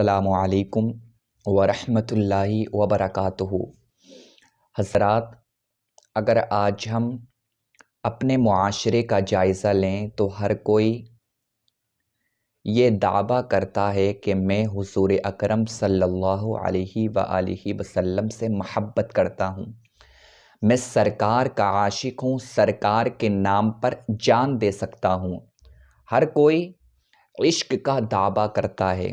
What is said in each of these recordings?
السلام علیکم ورحمۃ اللہ وبرکاتہ۔ حضرات، اگر آج ہم اپنے معاشرے کا جائزہ لیں تو ہر کوئی یہ دعویٰ کرتا ہے کہ میں حضور اکرم صلی اللہ علیہ وآلہ وسلم سے محبت کرتا ہوں، میں سرکار کا عاشق ہوں، سرکار کے نام پر جان دے سکتا ہوں۔ ہر کوئی عشق کا دعویٰ کرتا ہے۔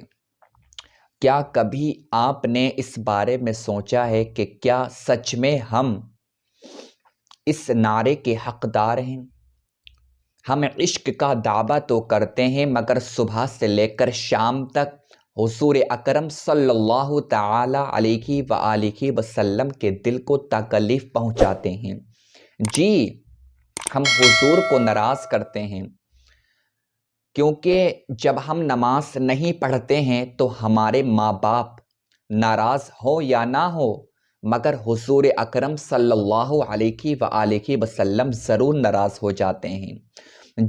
کیا کبھی آپ نے اس بارے میں سوچا ہے کہ کیا سچ میں ہم اس نعرے کے حقدار ہیں؟ ہم عشق کا دعویٰ تو کرتے ہیں مگر صبح سے لے کر شام تک حضور اکرم صلی اللہ تعالی علیہ وآلہ وسلم کے دل کو تکلیف پہنچاتے ہیں۔ جی، ہم حضور کو ناراض کرتے ہیں، کیونکہ جب ہم نماز نہیں پڑھتے ہیں تو ہمارے ماں باپ ناراض ہو یا نہ ہو مگر حضور اکرم صلی اللہ علیہ وآلہ وسلم ضرور ناراض ہو جاتے ہیں۔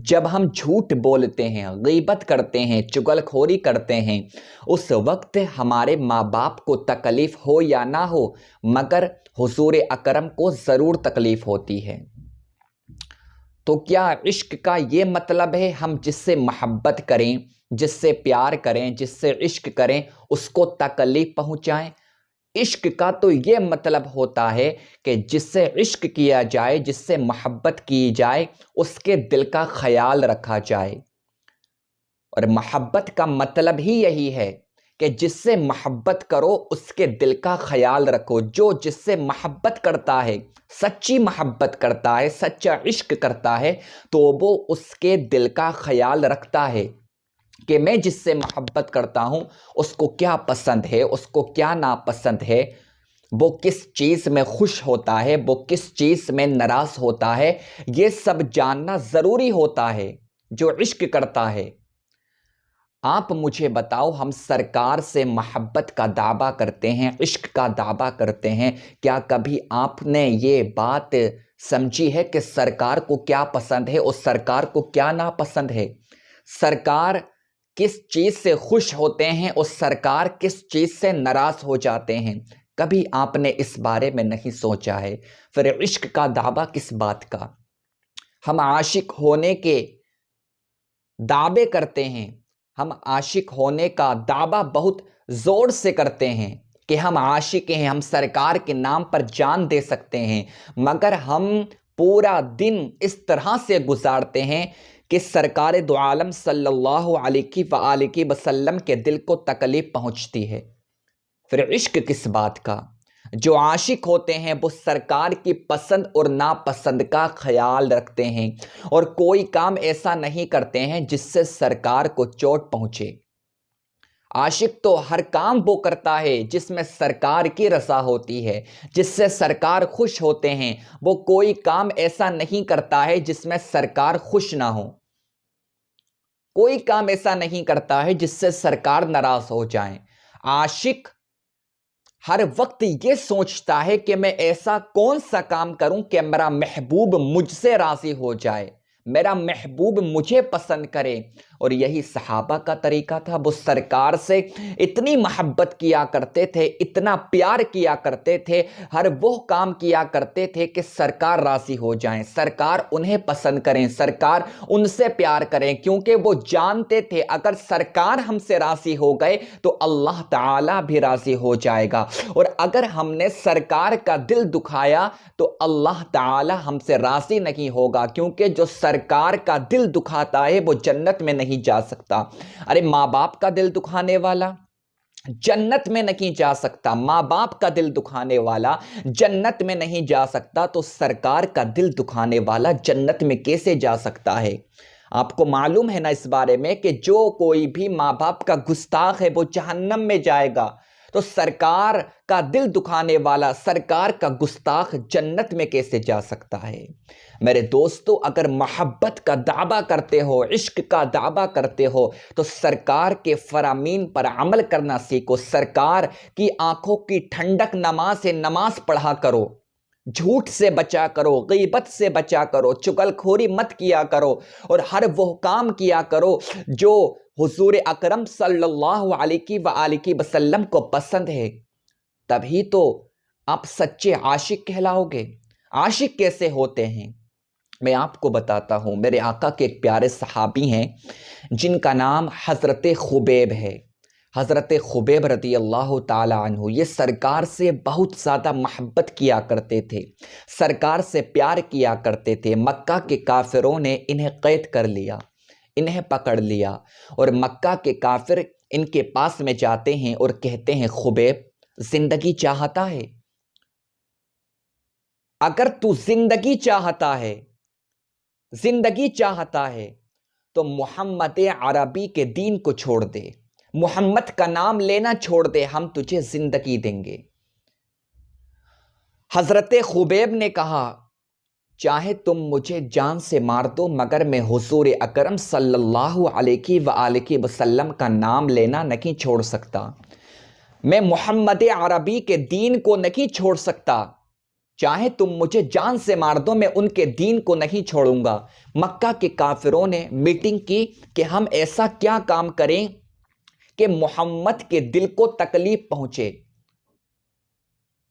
جب ہم جھوٹ بولتے ہیں، غیبت کرتے ہیں، چغل خوری کرتے ہیں، اس وقت ہمارے ماں باپ کو تکلیف ہو یا نہ ہو مگر حضور اکرم کو ضرور تکلیف ہوتی ہے۔ تو کیا عشق کا یہ مطلب ہے ہم جس سے محبت کریں، جس سے پیار کریں، جس سے عشق کریں اس کو تکلیف پہنچائیں؟ عشق کا تو یہ مطلب ہوتا ہے کہ جس سے عشق کیا جائے، جس سے محبت کی جائے، اس کے دل کا خیال رکھا جائے۔ اور محبت کا مطلب ہی یہی ہے کہ جس سے محبت کرو اس کے دل کا خیال رکھو۔ جو جس سے محبت کرتا ہے، سچی محبت کرتا ہے، سچا عشق کرتا ہے، تو وہ اس کے دل کا خیال رکھتا ہے کہ میں جس سے محبت کرتا ہوں اس کو کیا پسند ہے، اس کو کیا ناپسند ہے، وہ کس چیز میں خوش ہوتا ہے، وہ کس چیز میں ناراض ہوتا ہے، یہ سب جاننا ضروری ہوتا ہے جو عشق کرتا ہے۔ آپ مجھے بتاؤ، ہم سرکار سے محبت کا دعویٰ کرتے ہیں، عشق کا دعویٰ کرتے ہیں، کیا کبھی آپ نے یہ بات سمجھی ہے کہ سرکار کو کیا پسند ہے اور سرکار کو کیا ناپسند ہے؟ سرکار کس چیز سے خوش ہوتے ہیں اور سرکار کس چیز سے ناراض ہو جاتے ہیں؟ کبھی آپ نے اس بارے میں نہیں سوچا ہے؟ پھر عشق کا دعویٰ کس بات کا؟ ہم عاشق ہونے کے دعوے کرتے ہیں، ہم عاشق ہونے کا دعویٰ بہت زور سے کرتے ہیں کہ ہم عاشق ہیں، ہم سرکار کے نام پر جان دے سکتے ہیں، مگر ہم پورا دن اس طرح سے گزارتے ہیں کہ سرکار دو عالم صلی اللہ علیہ وآلہ وسلم کے دل کو تکلیف پہنچتی ہے۔ پھر عشق کس بات کا؟ جو عاشق ہوتے ہیں وہ سرکار کی پسند اور ناپسند کا خیال رکھتے ہیں اور کوئی کام ایسا نہیں کرتے ہیں جس سے سرکار کو چوٹ پہنچے۔ عاشق تو ہر کام وہ کرتا ہے جس میں سرکار کی رضا ہوتی ہے، جس سے سرکار خوش ہوتے ہیں۔ وہ کوئی کام ایسا نہیں کرتا ہے جس میں سرکار خوش نہ ہو، کوئی کام ایسا نہیں کرتا ہے جس سے سرکار ناراض ہو جائیں۔ عاشق ہر وقت یہ سوچتا ہے کہ میں ایسا کون سا کام کروں کہ میرا محبوب مجھ سے راضی ہو جائے، میرا محبوب مجھے پسند کرے۔ اور یہی صحابہ کا طریقہ تھا، وہ سرکار سے اتنی محبت کیا کرتے تھے، اتنا پیار کیا کرتے تھے، ہر وہ کام کیا کرتے تھے کہ سرکار راضی ہو جائیں، سرکار انہیں پسند کریں، سرکار ان سے پیار کریں، کیونکہ وہ جانتے تھے اگر سرکار ہم سے راضی ہو گئے تو اللہ تعالیٰ بھی راضی ہو جائے گا، اور اگر ہم نے سرکار کا دل دکھایا تو اللہ تعالیٰ ہم سے راضی نہیں ہوگا، کیونکہ جو سرکار کا دل دکھاتا ہے وہ جنت میں نہیں جا سکتا۔ ارے ماں باپ کا دل دکھانے والا جنت میں نہیں جا سکتا، ماں باپ کا دل دکھانے والا جنت میں نہیں جا سکتا، تو سرکار کا دل دکھانے والا جنت میں کیسے جا سکتا ہے؟ آپ کو معلوم ہے نا اس بارے میں کہ جو کوئی بھی ماں باپ کا گستاخ ہے وہ جہنم میں جائے گا، تو سرکار کا دل دکھانے والا، سرکار کا گستاخ جنت میں کیسے جا سکتا ہے؟ میرے دوستو، اگر محبت کا دعویٰ کرتے ہو، عشق کا دعویٰ کرتے ہو تو سرکار کے فرامین پر عمل کرنا سیکھو، سرکار کی آنکھوں کی ٹھنڈک نماز پڑھا کرو۔ جھوٹ سے بچا کرو، غیبت سے بچا کرو، چغل کھوری مت کیا کرو، اور ہر وہ کام کیا کرو جو حضور اکرم صلی اللہ علیہ وآلہ وسلم کو پسند ہے، تبھی تو آپ سچے عاشق کہلاؤ گے۔ عاشق کیسے ہوتے ہیں؟ میں آپ کو بتاتا ہوں۔ میرے آقا کے ایک پیارے صحابی ہیں جن کا نام حضرت خبیب ہے۔ حضرت خبیب رضی اللہ تعالی عنہ یہ سرکار سے بہت زیادہ محبت کیا کرتے تھے، سرکار سے پیار کیا کرتے تھے۔ مکہ کے کافروں نے انہیں قید کر لیا، انہیں پکڑ لیا، اور مکہ کے کافر ان کے پاس میں جاتے ہیں اور کہتے ہیں خبیب زندگی چاہتا ہے؟ اگر تو زندگی چاہتا ہے، زندگی چاہتا ہے تو محمد عربی کے دین کو چھوڑ دے، محمد کا نام لینا چھوڑ دے، ہم تجھے زندگی دیں گے۔ حضرت خبیب نے کہا چاہے تم مجھے جان سے مار دو مگر میں حضور اکرم صلی اللہ علیہ وآلہ وسلم کا نام لینا نہیں چھوڑ سکتا، میں محمد عربی کے دین کو نہیں چھوڑ سکتا، چاہے تم مجھے جان سے مار دو میں ان کے دین کو نہیں چھوڑوں گا۔ مکہ کے کافروں نے میٹنگ کی کہ ہم ایسا کیا کام کریں کہ محمد کے دل کو تکلیف پہنچے،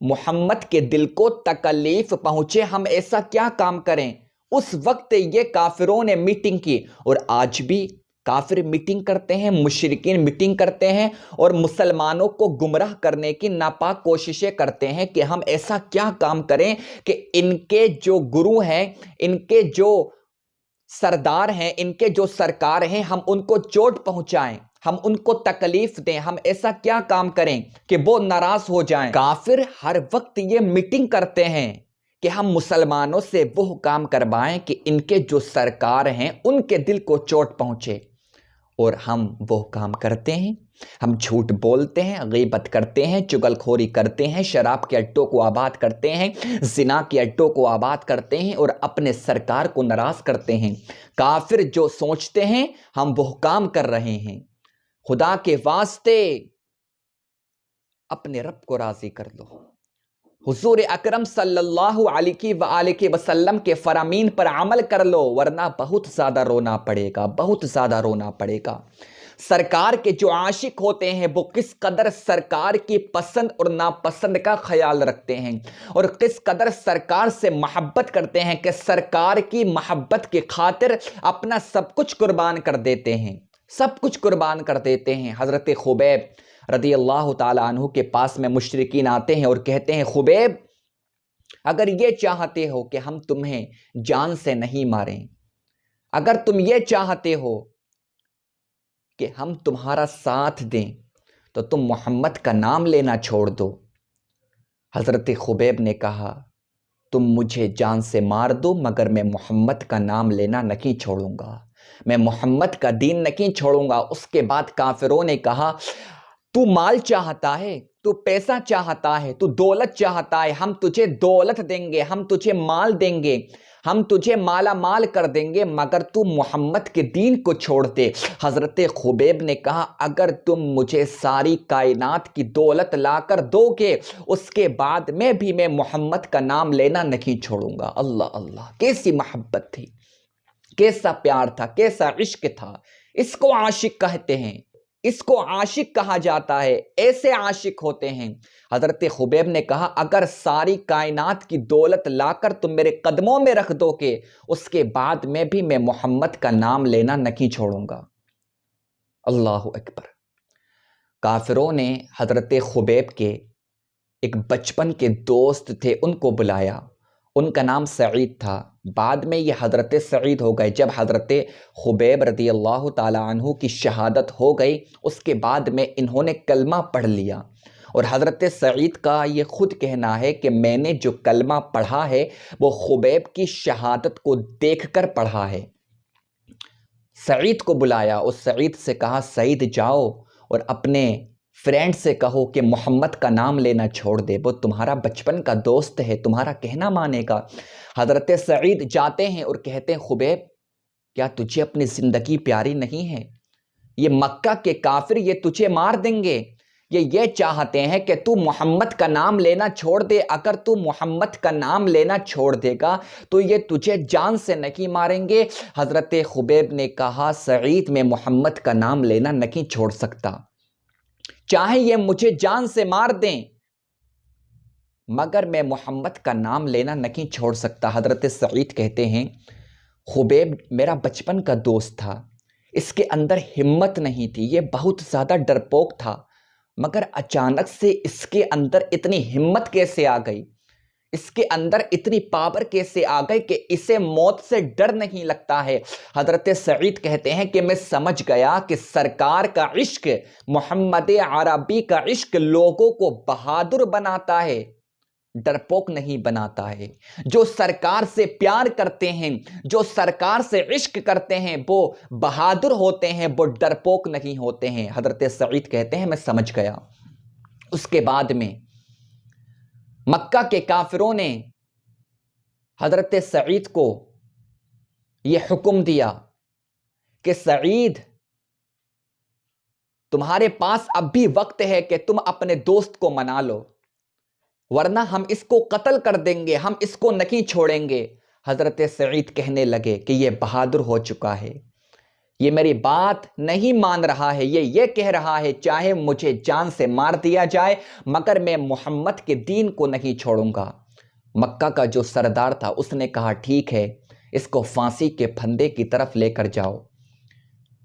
محمد کے دل کو تکلیف پہنچے، ہم ایسا کیا کام کریں۔ اس وقت یہ کافروں نے میٹنگ کی، اور آج بھی کافر میٹنگ کرتے ہیں، مشرکین میٹنگ کرتے ہیں اور مسلمانوں کو گمراہ کرنے کی ناپاک کوششیں کرتے ہیں کہ ہم ایسا کیا کام کریں کہ ان کے جو گرو ہیں، ان کے جو سردار ہیں، ان کے جو سرکار ہیں، ہم ان کو چوٹ پہنچائیں، ہم ان کو تکلیف دیں، ہم ایسا کیا کام کریں کہ وہ ناراض ہو جائیں۔ کافر ہر وقت یہ میٹنگ کرتے ہیں کہ ہم مسلمانوں سے وہ کام کروائیں کہ ان کے جو سرکار ہیں ان کے دل کو چوٹ پہنچے، اور ہم وہ کام کرتے ہیں۔ ہم جھوٹ بولتے ہیں، غیبت کرتے ہیں، چغل کھوری کرتے ہیں، شراب کے اڈوں کو آباد کرتے ہیں، زنا کے اڈوں کو آباد کرتے ہیں، اور اپنے سرکار کو ناراض کرتے ہیں۔ کافر جو سوچتے ہیں ہم وہ کام کر رہے ہیں۔ خدا کے واسطے اپنے رب کو راضی کر لو، حضور اکرم صلی اللہ علیہ وآلہ وسلم کے فرامین پر عمل کر لو، ورنہ بہت زیادہ رونا پڑے گا، بہت زیادہ رونا پڑے گا۔ سرکار کے جو عاشق ہوتے ہیں وہ کس قدر سرکار کی پسند اور ناپسند کا خیال رکھتے ہیں، اور کس قدر سرکار سے محبت کرتے ہیں کہ سرکار کی محبت کی خاطر اپنا سب کچھ قربان کر دیتے ہیں، سب کچھ قربان کر دیتے ہیں۔ حضرت خبیب رضی اللہ تعالیٰ عنہ کے پاس میں مشرکین آتے ہیں اور کہتے ہیں خبیب اگر یہ چاہتے ہو کہ ہم تمہیں جان سے نہیں ماریں، اگر تم یہ چاہتے ہو کہ ہم تمہارا ساتھ دیں تو تم محمد کا نام لینا چھوڑ دو۔ حضرت خبیب نے کہا تم مجھے جان سے مار دو مگر میں محمد کا نام لینا نہیں چھوڑوں گا، میں محمد کا دین نہیں چھوڑوں گا۔ اس کے بعد کافروں نے کہا تو مال چاہتا ہے، تو پیسہ چاہتا ہے، تو دولت چاہتا ہے، ہم تجھے دولت دیں گے، ہم تجھے مال دیں گے، ہم تجھے مالا مال کر دیں گے، مگر تو محمد کے دین کو چھوڑ دے۔ حضرت خبیب نے کہا اگر تم مجھے ساری کائنات کی دولت لا کر دو گے اس کے بعد میں محمد کا نام لینا نہیں چھوڑوں گا۔ اللہ اللہ، کیسی محبت تھی، کیسا پیار تھا، کیسا عشق تھا۔ اس کو عاشق کہتے ہیں، اس کو عاشق کہا جاتا ہے، ایسے عاشق ہوتے ہیں۔ حضرت خبیب نے کہا اگر ساری کائنات کی دولت لا کر تم میرے قدموں میں رکھ دو گے اس کے بعد میں محمد کا نام لینا نہیں چھوڑوں گا۔ اللہ اکبر۔ کافروں نے حضرت خبیب کے ایک بچپن کے دوست تھے ان کو بلایا، ان کا نام سعید تھا، بعد میں یہ حضرت سعید ہو گئے۔ جب حضرت خبیب رضی اللہ تعالیٰ عنہ کی شہادت ہو گئی اس کے بعد میں انہوں نے کلمہ پڑھ لیا، اور حضرت سعید کا یہ خود کہنا ہے کہ میں نے جو کلمہ پڑھا ہے وہ خبیب کی شہادت کو دیکھ کر پڑھا ہے۔ سعید کو بلایا، اس سعید سے کہا سعید جاؤ اور اپنے فرینڈ سے کہو کہ محمد کا نام لینا چھوڑ دے، وہ تمہارا بچپن کا دوست ہے، تمہارا کہنا مانے گا۔ حضرت سعید جاتے ہیں اور کہتے ہیں خبیب کیا تجھے اپنی زندگی پیاری نہیں ہے؟ یہ مکہ کے کافر یہ تجھے مار دیں گے، یہ چاہتے ہیں کہ تو محمد کا نام لینا چھوڑ دے. اگر تو محمد کا نام لینا چھوڑ دے گا تو یہ تجھے جان سے نہیں ماریں گے. حضرت خبیب نے کہا سعید میں محمد کا نام لینا نہیں چھوڑ سکتا، چاہے یہ مجھے جان سے مار دیں مگر میں محمد کا نام لینا نہیں چھوڑ سکتا. حضرت سعید کہتے ہیں خبیب میرا بچپن کا دوست تھا، اس کے اندر ہمت نہیں تھی، یہ بہت زیادہ ڈرپوک تھا، مگر اچانک سے اس کے اندر اتنی ہمت کیسے آ گئی، اس کے اندر اتنی پاور کیسے آ گئی کہ اسے موت سے ڈر نہیں لگتا ہے. حضرت سعید کہتے ہیں کہ میں سمجھ گیا کہ سرکار کا عشق، محمد عربی کا عشق لوگوں کو بہادر بناتا ہے، ڈرپوک نہیں بناتا ہے. جو سرکار سے پیار کرتے ہیں، جو سرکار سے عشق کرتے ہیں وہ بہادر ہوتے ہیں، وہ ڈرپوک نہیں ہوتے ہیں. حضرت سعید کہتے ہیں میں سمجھ گیا. اس کے بعد میں مکہ کے کافروں نے حضرت سعید کو یہ حکم دیا کہ سعید تمہارے پاس اب بھی وقت ہے کہ تم اپنے دوست کو منا لو، ورنہ ہم اس کو قتل کر دیں گے، ہم اس کو نہیں چھوڑیں گے. حضرت سعید کہنے لگے کہ یہ بہادر ہو چکا ہے، یہ میری بات نہیں مان رہا ہے، یہ کہہ رہا ہے چاہے مجھے جان سے مار دیا جائے مگر میں محمد کے دین کو نہیں چھوڑوں گا. مکہ کا جو سردار تھا اس نے کہا ٹھیک ہے، اس کو پھانسی کے پھندے کی طرف لے کر جاؤ.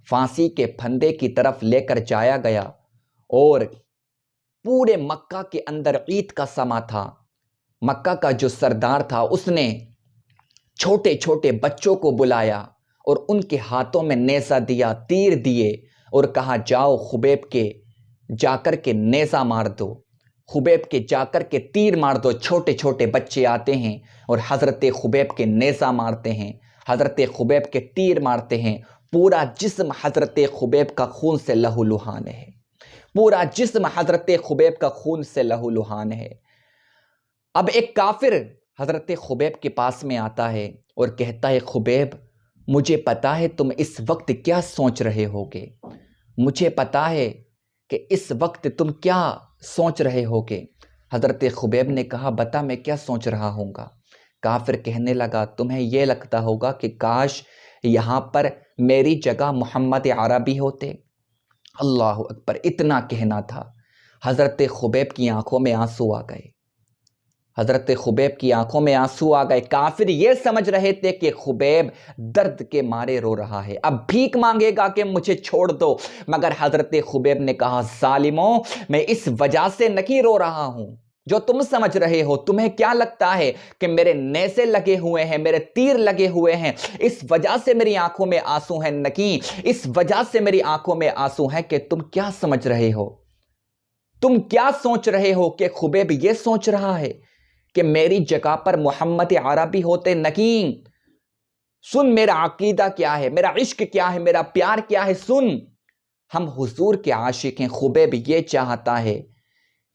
پھانسی کے پھندے کی طرف لے کر جایا گیا اور پورے مکہ کے اندر عید کا سما تھا. مکہ کا جو سردار تھا اس نے چھوٹے چھوٹے بچوں کو بلایا اور ان کے ہاتھوں میں نیزہ دیا، تیر دیے اور کہا جاؤ خبیب کے جا کر کے نیزہ مار دو، خبیب کے جا کر کے تیر مار دو. چھوٹے چھوٹے بچے آتے ہیں اور حضرت خبیب کے نیزہ مارتے ہیں، حضرت خبیب کے تیر مارتے ہیں. پورا جسم حضرت خبیب کا خون سے لہو لہان ہے، پورا جسم حضرت خبیب کا خون سے لہو لہان ہے. اب ایک کافر حضرت خبیب کے پاس میں آتا ہے اور کہتا ہے خبیب مجھے پتا ہے تم اس وقت کیا سوچ رہے ہوگے، مجھے پتا ہے کہ اس وقت تم کیا سوچ رہے ہوگے. حضرت خبیب نے کہا بتا میں کیا سوچ رہا ہوں گا. کافر کہنے لگا تمہیں یہ لگتا ہوگا کہ کاش یہاں پر میری جگہ محمد عربی ہوتے. اللہ اکبر، اتنا کہنا تھا. حضرت خبیب کی آنکھوں میں آنسو آ گئے، حضرت خبیب کی آنکھوں میں آنسو آ گئے. کافر یہ سمجھ رہے تھے کہ خبیب درد کے مارے رو رہا ہے، اب بھیک مانگے گا کہ مجھے چھوڑ دو. مگر حضرت خبیب نے کہا ظالموں میں اس وجہ سے نہیں رو رہا ہوں جو تم سمجھ رہے ہو. تمہیں کیا لگتا ہے کہ میرے نیزے لگے ہوئے ہیں، میرے تیر لگے ہوئے ہیں، اس وجہ سے میری آنکھوں میں آنسو ہیں؟ نہیں، اس وجہ سے میری آنکھوں میں آنسو ہیں کہ تم کیا سمجھ رہے ہو، تم کیا سوچ رہے ہو کہ خبیب یہ سوچ رہا ہے کہ میری جگہ پر محمد عربی ہوتے؟ نہیں، سن میرا عقیدہ کیا ہے، میرا عشق کیا ہے، میرا پیار کیا ہے. سن، ہم حضور کے عاشق ہیں. خبیب یہ چاہتا ہے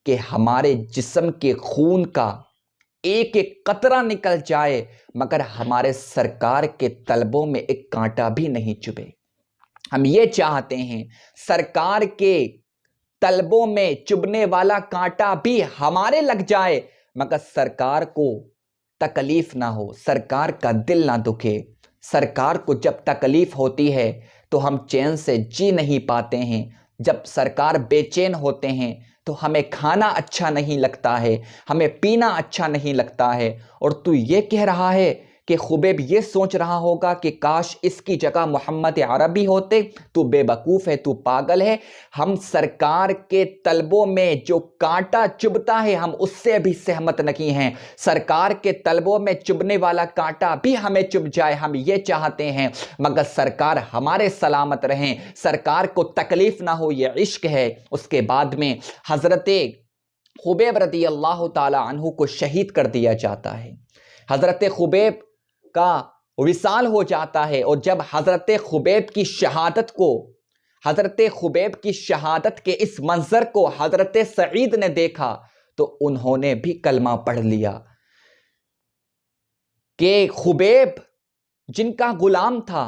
کہ ہمارے جسم کے خون کا ایک ایک قطرہ نکل جائے مگر ہمارے سرکار کے طلبوں میں ایک کانٹا بھی نہیں چبھے. ہم یہ چاہتے ہیں سرکار کے طلبوں میں چبھنے والا کانٹا بھی ہمارے لگ جائے مگر سرکار کو تکلیف نہ ہو، سرکار کا دل نہ دکھے. سرکار کو جب تکلیف ہوتی ہے تو ہم چین سے جی نہیں پاتے ہیں، جب سرکار بے چین ہوتے ہیں تو ہمیں کھانا اچھا نہیں لگتا ہے، ہمیں پینا اچھا نہیں لگتا ہے. اور تو یہ کہہ رہا ہے کہ خبیب یہ سوچ رہا ہوگا کہ کاش اس کی جگہ محمد عربی ہوتے؟ تو بے وقوف ہے، تو پاگل ہے. ہم سرکار کے طلبوں میں جو کانٹا چبھتا ہے ہم اس سے بھی سہمت نہیں ہیں. سرکار کے طلبوں میں چبھنے والا کانٹا بھی ہمیں چبھ جائے ہم یہ چاہتے ہیں مگر سرکار ہمارے سلامت رہیں، سرکار کو تکلیف نہ ہو، یہ عشق ہے. اس کے بعد میں حضرت خبیب رضی اللہ تعالی عنہ کو شہید کر دیا جاتا ہے. حضرت خبیب کا وصال ہو جاتا ہے اور جب حضرت خبیب کی شہادت کو، حضرت خبیب کی شہادت کے اس منظر کو حضرت سعید نے دیکھا تو انہوں نے بھی کلمہ پڑھ لیا کہ خبیب جن کا غلام تھا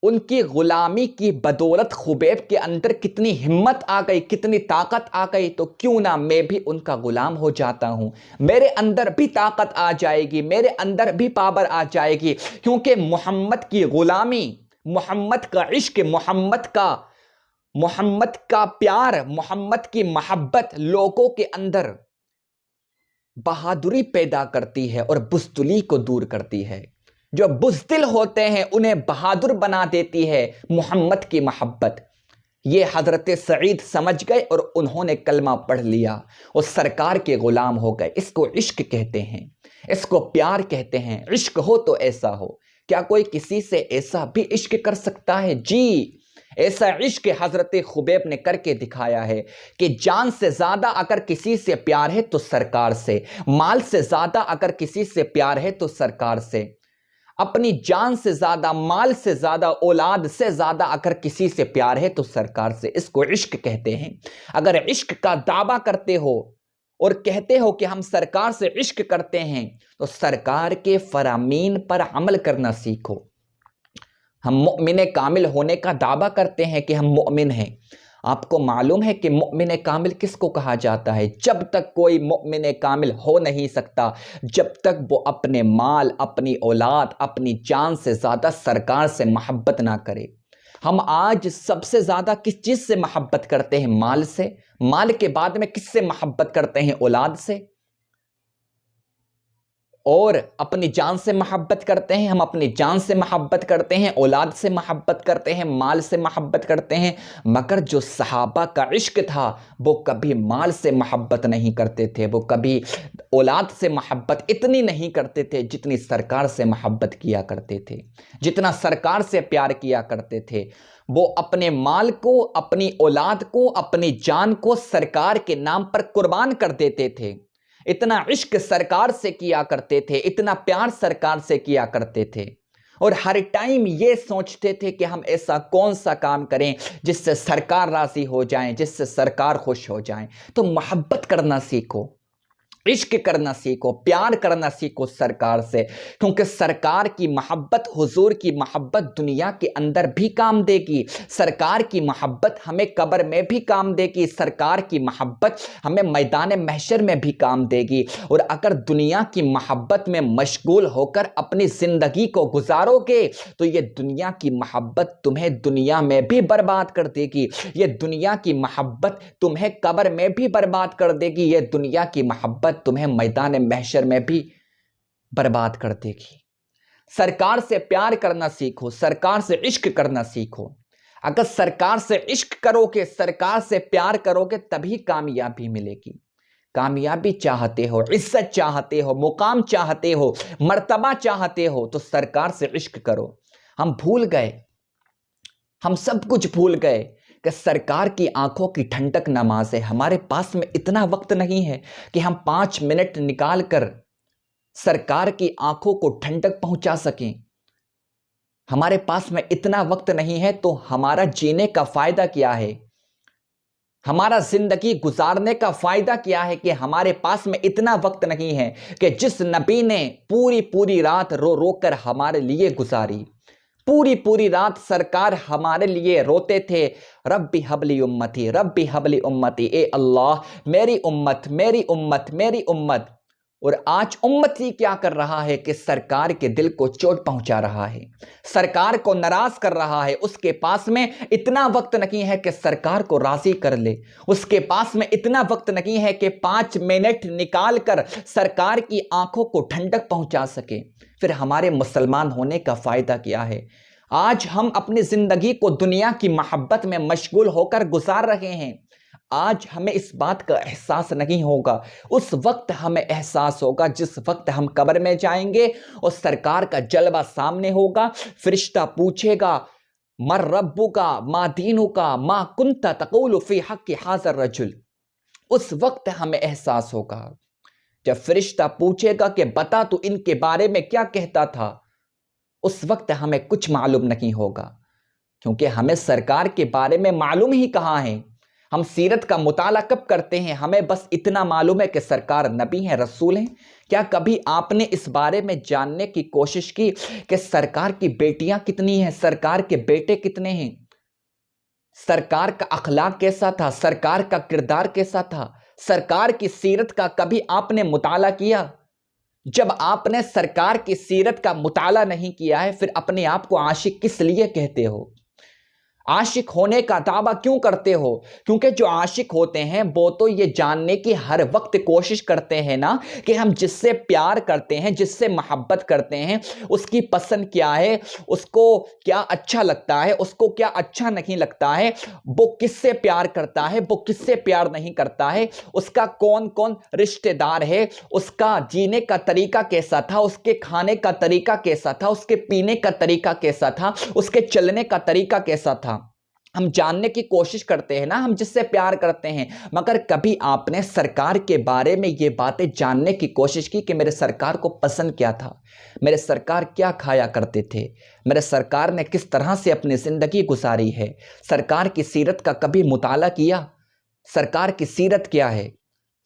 ان کی غلامی کی بدولت خبیب کے اندر کتنی ہمت آ گئی، کتنی طاقت آ گئی، تو کیوں نہ میں بھی ان کا غلام ہو جاتا ہوں، میرے اندر بھی طاقت آ جائے گی، میرے اندر بھی پاور آ جائے گی، کیونکہ محمد کی غلامی، محمد کا عشق، محمد کا پیار، محمد کی محبت لوگوں کے اندر بہادری پیدا کرتی ہے اور بزدلی کو دور کرتی ہے۔ جو بزدل ہوتے ہیں انہیں بہادر بنا دیتی ہے محمد کی محبت۔ یہ حضرت سعید سمجھ گئے اور انہوں نے کلمہ پڑھ لیا اور سرکار کے غلام ہو گئے۔ اس کو عشق کہتے ہیں، اس کو پیار کہتے ہیں۔ عشق ہو تو ایسا ہو۔ کیا کوئی کسی سے ایسا بھی عشق کر سکتا ہے؟ جی، ایسا عشق حضرت خبیب نے کر کے دکھایا ہے کہ جان سے زیادہ اگر کسی سے پیار ہے تو سرکار سے، مال سے زیادہ اگر کسی سے پیار ہے تو سرکار سے، اپنی جان سے زیادہ، مال سے زیادہ، اولاد سے زیادہ اگر کسی سے پیار ہے تو سرکار سے۔ اس کو عشق کہتے ہیں۔ اگر عشق کا دعویٰ کرتے ہو اور کہتے ہو کہ ہم سرکار سے عشق کرتے ہیں تو سرکار کے فرامین پر عمل کرنا سیکھو۔ ہم مؤمن کامل ہونے کا دعویٰ کرتے ہیں کہ ہم مؤمن ہیں۔ آپ کو معلوم ہے کہ مؤمن کامل کس کو کہا جاتا ہے؟ جب تک کوئی مؤمن کامل ہو نہیں سکتا جب تک وہ اپنے مال، اپنی اولاد، اپنی جان سے زیادہ سرکار سے محبت نہ کرے۔ ہم آج سب سے زیادہ کس چیز سے محبت کرتے ہیں؟ مال سے۔ مال کے بعد میں کس سے محبت کرتے ہیں؟ اولاد سے۔ اور اپنی جان سے محبت کرتے ہیں، ہم اپنی جان سے محبت کرتے ہیں، اولاد سے محبت کرتے ہیں، مال سے محبت کرتے ہیں۔ مگر جو صحابہ کا عشق تھا وہ کبھی مال سے محبت نہیں کرتے تھے، وہ کبھی اولاد سے محبت اتنی نہیں کرتے تھے جتنی سرکار سے محبت کیا کرتے تھے، جتنا سرکار سے پیار کیا کرتے تھے۔ وہ اپنے مال کو، اپنی اولاد کو، اپنی جان کو سرکار کے نام پر قربان کر دیتے تھے۔ اتنا عشق سرکار سے کیا کرتے تھے، اتنا پیار سرکار سے کیا کرتے تھے، اور ہر ٹائم یہ سوچتے تھے کہ ہم ایسا کون سا کام کریں جس سے سرکار راضی ہو جائیں، جس سے سرکار خوش ہو جائیں۔ تو محبت کرنا سیکھو، عشق کرنا سیکھو، پیار کرنا سیکھو سرکار سے، کیونکہ سرکار کی محبت، حضور کی محبت دنیا کے اندر بھی کام دے گی۔ سرکار کی محبت ہمیں قبر میں بھی کام دے گی، سرکار کی محبت ہمیں میدان محشر میں بھی کام دے گی۔ اور اگر دنیا کی محبت میں مشغول ہو کر اپنی زندگی کو گزارو گے تو یہ دنیا کی محبت تمہیں دنیا میں بھی برباد کر دے گی، یہ دنیا کی محبت تمہیں قبر میں بھی برباد کر دے گی، یہ دنیا کی محبت تمہیں میدان محشر میں بھی برباد کر دے گی۔ سرکار سے پیار کرنا سیکھو، سرکار سے عشق کرنا سیکھو۔ اگر سرکار سے عشق کرو گے، سرکار سے پیار کرو گے تبھی کامیابی ملے گی۔ کامیابی چاہتے ہو، عزت چاہتے ہو، مقام چاہتے ہو، مرتبہ چاہتے ہو تو سرکار سے عشق کرو۔ ہم بھول گئے، ہم سب کچھ بھول گئے کہ سرکار کی آنکھوں کی ٹھنڈک نماز ہے۔ ہمارے پاس میں اتنا وقت نہیں ہے کہ ہم 5 منٹ نکال کر سرکار کی آنکھوں کو ٹھنڈک پہنچا سکیں۔ ہمارے پاس میں اتنا وقت نہیں ہے تو ہمارا جینے کا فائدہ کیا ہے؟ ہمارا زندگی گزارنے کا فائدہ کیا ہے کہ ہمارے پاس میں اتنا وقت نہیں ہے کہ جس نبی نے پوری رات رو رو کر ہمارے لیے گزاری، پوری رات سرکار ہمارے لیے روتے تھے، ربی حبلی امتی، ربی حبلی امتی، اے اللہ میری امت، میری امت، میری امت۔ اور آج امتی کیا کر رہا ہے کہ سرکار کے دل کو چوٹ پہنچا رہا ہے، سرکار کو ناراض کر رہا ہے۔ اس کے پاس میں اتنا وقت نہیں ہے کہ سرکار کو راضی کر لے، اس کے پاس میں اتنا وقت نہیں ہے کہ 5 منٹ نکال کر سرکار کی آنکھوں کو ٹھنڈک پہنچا سکے۔ پھر ہمارے مسلمان ہونے کا فائدہ کیا ہے؟ آج ہم اپنی زندگی کو دنیا کی محبت میں مشغول ہو کر گزار رہے ہیں۔ آج ہمیں اس بات کا احساس نہیں ہوگا، اس وقت ہمیں احساس ہوگا جس وقت ہم قبر میں جائیں گے اور سرکار کا جلوہ سامنے ہوگا۔ فرشتہ پوچھے گا من ربک ما دینک ما کنت تقول فی حق ھذا الرجل۔ اس وقت ہمیں احساس ہوگا جب فرشتہ پوچھے گا کہ بتا تو ان کے بارے میں کیا کہتا تھا۔ اس وقت ہمیں کچھ معلوم نہیں ہوگا، کیونکہ ہمیں سرکار کے بارے میں معلوم ہی کہاں ہے۔ ہم سیرت کا مطالعہ کب کرتے ہیں؟ ہمیں بس اتنا معلوم ہے کہ سرکار نبی ہیں، رسول ہیں۔ کیا کبھی آپ نے اس بارے میں جاننے کی کوشش کی کہ سرکار کی بیٹیاں کتنی ہیں، سرکار کے بیٹے کتنے ہیں، سرکار کا اخلاق کیسا تھا، سرکار کا کردار کیسا تھا؟ سرکار کی سیرت کا کبھی آپ نے مطالعہ کیا؟ جب آپ نے سرکار کی سیرت کا مطالعہ نہیں کیا ہے، پھر اپنے آپ کو عاشق کس لیے کہتے ہو؟ عاشق ہونے کا دعویٰ کیوں کرتے ہو؟ کیونکہ جو عاشق ہوتے ہیں وہ تو یہ جاننے کی ہر وقت کوشش کرتے ہیں نا کہ ہم جس سے پیار کرتے ہیں، جس سے محبت کرتے ہیں، اس کی پسند کیا ہے، اس کو کیا اچھا لگتا ہے، اس کو کیا اچھا نہیں لگتا ہے، وہ کس سے پیار کرتا ہے، وہ کس سے پیار نہیں کرتا ہے، اس کا کون کون رشتہ دار ہے، اس کا جینے کا طریقہ کیسا تھا، اس کے کھانے کا طریقہ کیسا تھا، اس کے پینے کا طریقہ کیسا تھا، اس کے چلنے کا طریقہ کیسا تھا، ہم جاننے کی کوشش کرتے ہیں نا، ہم جس سے پیار کرتے ہیں۔ مگر کبھی آپ نے سرکار کے بارے میں یہ باتیں جاننے کی کوشش کی کہ میرے سرکار کو پسند کیا تھا، میرے سرکار کیا کھایا کرتے تھے، میرے سرکار نے کس طرح سے اپنی زندگی گزاری ہے؟ سرکار کی سیرت کا کبھی مطالعہ کیا؟ سرکار کی سیرت کیا ہے؟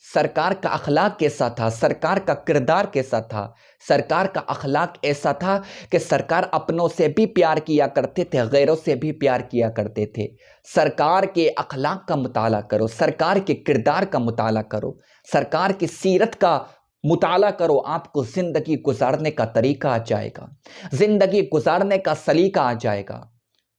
سرکار کا اخلاق کیسا تھا؟ سرکار کا کردار کیسا تھا؟ سرکار کا اخلاق ایسا تھا کہ سرکار اپنوں سے بھی پیار کیا کرتے تھے، غیروں سے بھی پیار کیا کرتے تھے۔ سرکار کے اخلاق کا مطالعہ کرو، سرکار کے کردار کا مطالعہ کرو، سرکار کی سیرت کا مطالعہ کرو، آپ کو زندگی گزارنے کا طریقہ آ جائے گا، زندگی گزارنے کا سلیقہ آ جائے گا۔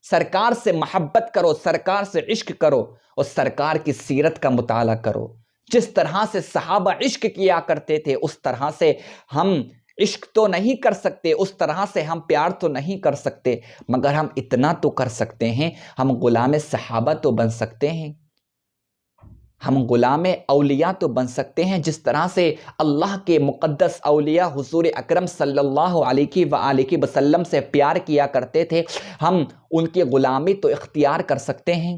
سرکار سے محبت کرو، سرکار سے عشق کرو اور سرکار کی سیرت کا مطالعہ کرو۔ جس طرح سے صحابہ عشق کیا کرتے تھے اس طرح سے ہم عشق تو نہیں کر سکتے، اس طرح سے ہم پیار تو نہیں کر سکتے، مگر ہم اتنا تو کر سکتے ہیں، ہم غلام صحابہ تو بن سکتے ہیں، ہم غلام اولیاء تو بن سکتے ہیں۔ جس طرح سے اللہ کے مقدس اولیاء حضور اکرم صلی اللہ علیہ وآلہ وسلم سے پیار کیا کرتے تھے، ہم ان کی غلامی تو اختیار کر سکتے ہیں۔